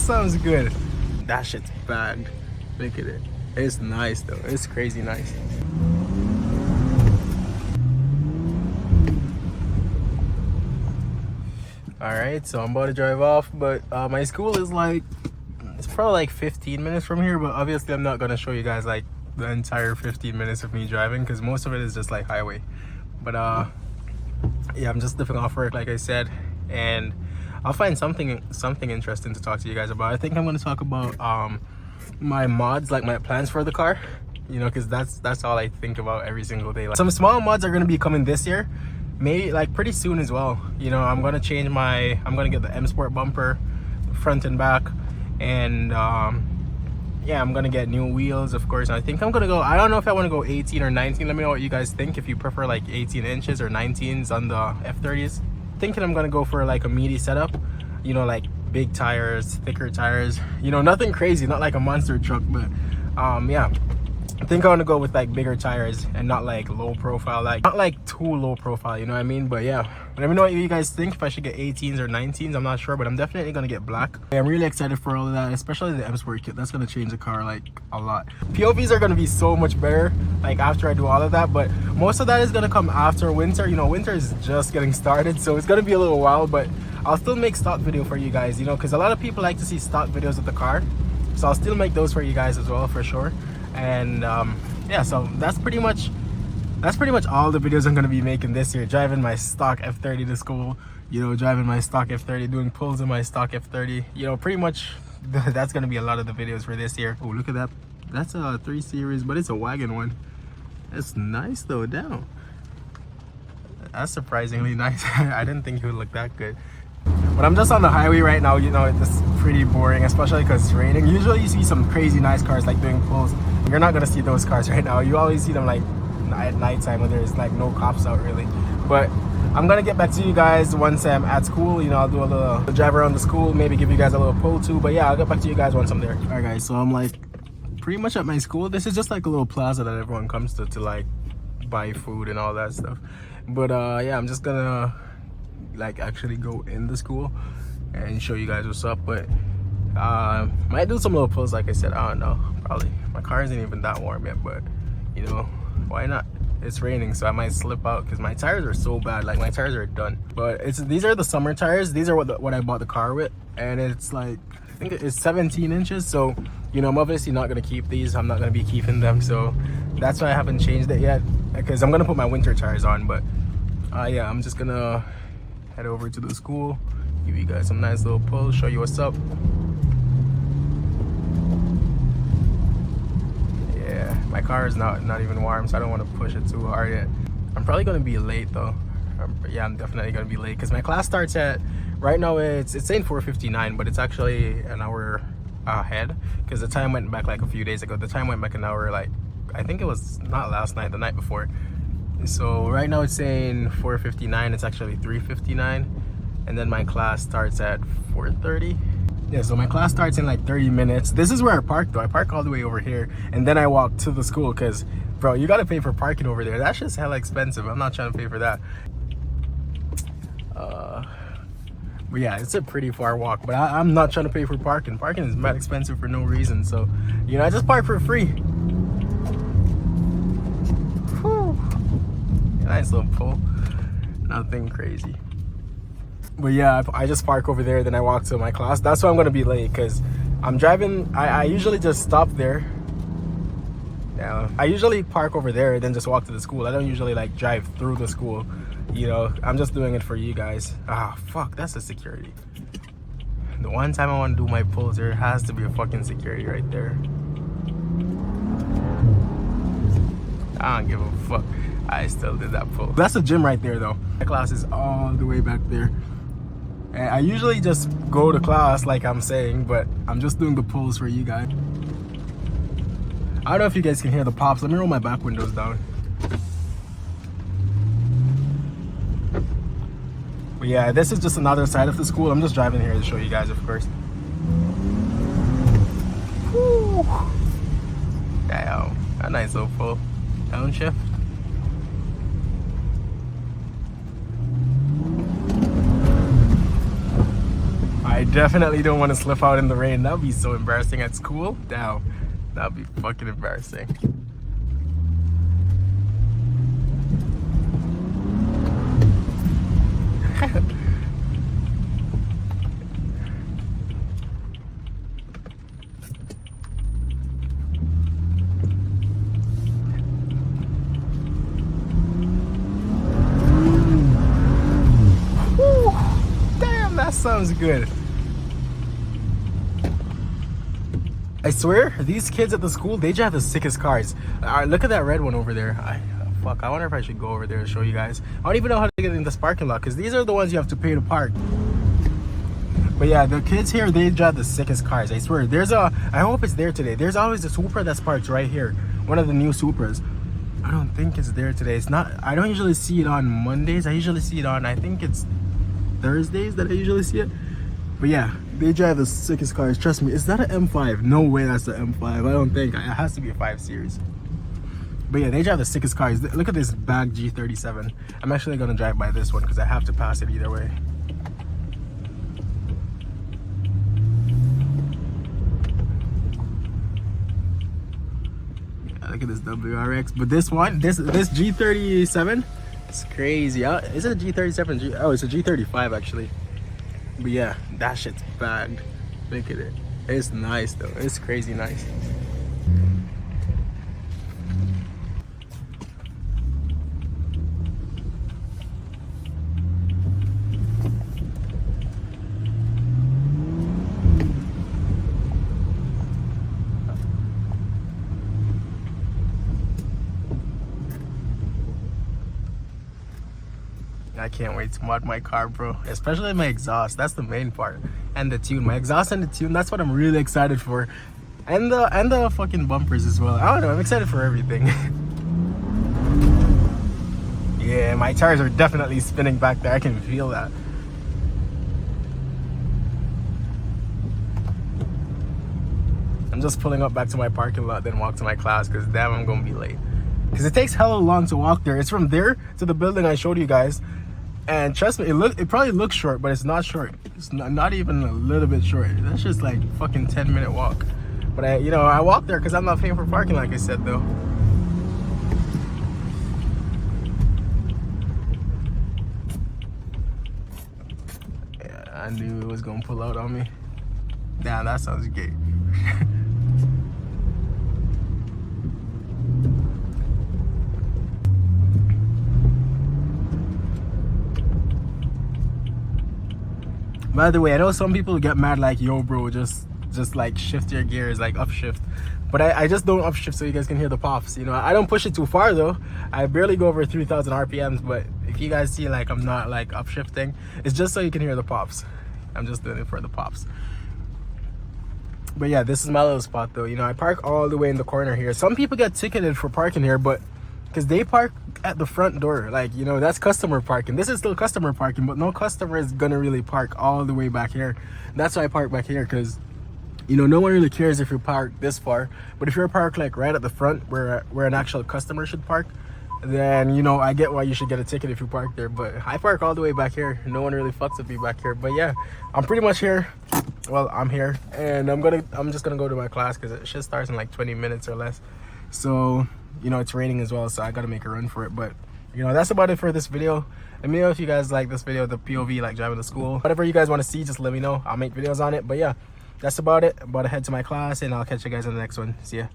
sounds good. That shit's bagged. Look at it. It's nice though. It's crazy nice. Alright, so I'm about to drive off, but my school is like, it's probably like 15 minutes from here, but obviously I'm not going to show you guys like the entire 15 minutes of me driving because most of it is just like highway. But yeah, I'm just living off work like I said, and I'll find something interesting to talk to you guys about. I think I'm going to talk about my mods, like my plans for the car, you know, because that's all I think about every single day. Like, some small mods are going to be coming this year, maybe like pretty soon as well. You know, I'm gonna change I'm gonna get the M Sport bumper, front and back, and yeah, I'm gonna get new wheels, of course. I think I'm gonna go, I don't know if I want to go 18 or 19. Let me know what you guys think, if you prefer like 18 inches or 19s on the F30s. Thinking I'm gonna go for like a meaty setup, you know, like big tires, thicker tires, you know, nothing crazy, not like a monster truck, but yeah, I think I want to go with like bigger tires and not like low profile, like not like too low profile, you know what I mean? But yeah, let me know what you guys think, if I should get 18s or 19s. I'm not sure, but I'm definitely gonna get black. I'm really excited for all of that, especially the M Sport kit. That's gonna change the car like a lot. POVs are gonna be so much better like after I do all of that, but most of that is gonna come after winter. You know, winter is just getting started, so it's gonna be a little while, but I'll still make stock video for you guys, you know, because a lot of people like to see stock videos of the car, so I'll still make those for you guys as well, for sure. And yeah, so that's pretty much all the videos I'm going to be making this year. Driving my stock F30 to school, you know, driving my stock F30, doing pulls in my stock F30, you know, pretty much that's going to be a lot of the videos for this year. Oh, look at that. That's a 3 Series, but it's a wagon one. It's nice though. Down, that's surprisingly nice. I didn't think it would look that good. But I'm just on the highway right now, you know, it's pretty boring, especially because it's raining. Usually you see some crazy nice cars like doing pulls. You're not gonna see those cars right now. You always see them like at nighttime when there's like no cops out really. But I'm gonna get back to you guys once I'm at school. You know, I'll do a little drive around the school, maybe give you guys a little pull too. But yeah, I'll get back to you guys once I'm there. All right guys, so I'm like pretty much at my school. This is just like a little plaza that everyone comes to like buy food and all that stuff. But yeah, I'm just gonna like actually go in the school and show you guys what's up. But might do some little pulls, like I said. I don't know, probably. My car isn't even that warm yet, but you know, why not? It's raining, so I might slip out because my tires are so bad. Like my tires are done. But these are the summer tires. These are what I bought the car with, and it's like, I think it's 17 inches. So you know, I'm obviously not gonna keep these. I'm not gonna be keeping them, so that's why I haven't changed it yet, because I'm gonna put my winter tires on. But yeah, I'm just gonna head over to the school, give you guys some nice little pulls, show you what's up. Yeah, my car is not even warm, so I don't want to push it too hard yet. I'm probably gonna be late though. Yeah, I'm definitely gonna be late because my class starts at, right now it's saying 4:59, but it's actually an hour ahead because the time went back like a few days ago. The time went back an hour, like I think it was not last night, the night before. So right now it's saying 4:59. It's actually 3:59, and then my class starts at 4:30. Yeah, so my class starts in like 30 minutes. This is where I park though. I park all the way over here, and then I walk to the school because, bro, you gotta pay for parking over there. That's just hella expensive. I'm not trying to pay for that. But yeah, it's a pretty far walk, but I'm not trying to pay for parking. Parking is mad expensive for no reason, so you know, I just park for free. Nice little pull, nothing crazy. But yeah, I just park over there, then I walk to my class. That's why I'm gonna be late, because I'm driving. I usually just stop there. Yeah, I usually park over there, then just walk to the school. I don't usually like drive through the school, you know. I'm just doing it for you guys. Ah, fuck, that's the security. The one time I want to do my pulls, there has to be a fucking security right there. I don't give a fuck. I still did that pull. That's a gym right there though. My class is all the way back there. And I usually just go to class like I'm saying, but I'm just doing the pulls for you guys. I don't know if you guys can hear the pops. Let me roll my back windows down. But yeah, this is just another side of the school. I'm just driving here to show you guys, of course. Woo. Damn, a nice little pull. Downshift. I definitely don't want to slip out in the rain. That would be so embarrassing at school. Damn, that would be fucking embarrassing. That sounds good. I swear, these kids at the school, they just have the sickest cars. Look at that red one over there. Fuck, I wonder if I should go over there and show you guys. I don't even know how to get in this parking lot because these are the ones you have to pay to park. But yeah, the kids here, they drive the sickest cars. I swear, I hope it's there today. There's always a Supra that's parked right here. One of the new Supras. I don't think it's there today. It's not, I don't usually see it on Mondays. I usually see it on, I think it's Thursdays that I usually see it. But yeah, they drive the sickest cars. Trust me. Is that an M5? No way that's an M5. I don't think. It has to be a 5 Series. But yeah, they drive the sickest cars. Look at this bag G37. I'm actually going to drive by this one because I have to pass it either way. Yeah, look at this WRX. But this one, this G37, it's crazy. Is it a G37? Oh, it's a G35 actually. But yeah, that shit's bagged. Look at it. It's nice though. It's crazy nice. I can't wait to mod my car, bro. Especially my exhaust. That's the main part. And the tune. My exhaust and the tune, that's what I'm really excited for. And the fucking bumpers as well. I don't know, I'm excited for everything. Yeah, my tires are definitely spinning back there. I can feel that. I'm just pulling up back to my parking lot, then walk to my class, because damn, I'm gonna be late. Because it takes hella long to walk there. It's from there to the building I showed you guys. And trust me, it probably looks short, but it's not short. It's not even a little bit short. That's just like fucking 10-minute walk. But I walk there because I'm not paying for parking, like I said though. Yeah, I knew it was gonna pull out on me. Damn, that sounds gay. By the way, I know some people get mad like, yo bro, just like shift your gears, like upshift. But I just don't upshift so you guys can hear the pops. I don't push it too far though. I barely go over 3,000 RPMs, but if you guys see like I'm not like upshifting, it's just so you can hear the pops. I'm just doing it for the pops. But yeah, this is my little spot though. I park all the way in the corner here. Some people get ticketed for parking here, but because they park at the front door, like, that's customer parking. This is still customer parking, but no customer is gonna really park all the way back here. That's why I park back here, because no one really cares if you park this far. But if you're parked like right at the front where an actual customer should park, then I get why you should get a ticket if you park there. But I park all the way back here. No one really fucks with me back here. But yeah, I'm pretty much here. Well, I'm here, and I'm just gonna go to my class because it should start in like 20 minutes or less. So it's raining as well, so I gotta make a run for it. But that's about it for this video. Let me know if you guys like this video, the POV, like driving to school. Whatever you guys want to see, just let me know. I'll make videos on it. But yeah, that's about it. I'm about to head to my class, and I'll catch you guys in the next one. See ya.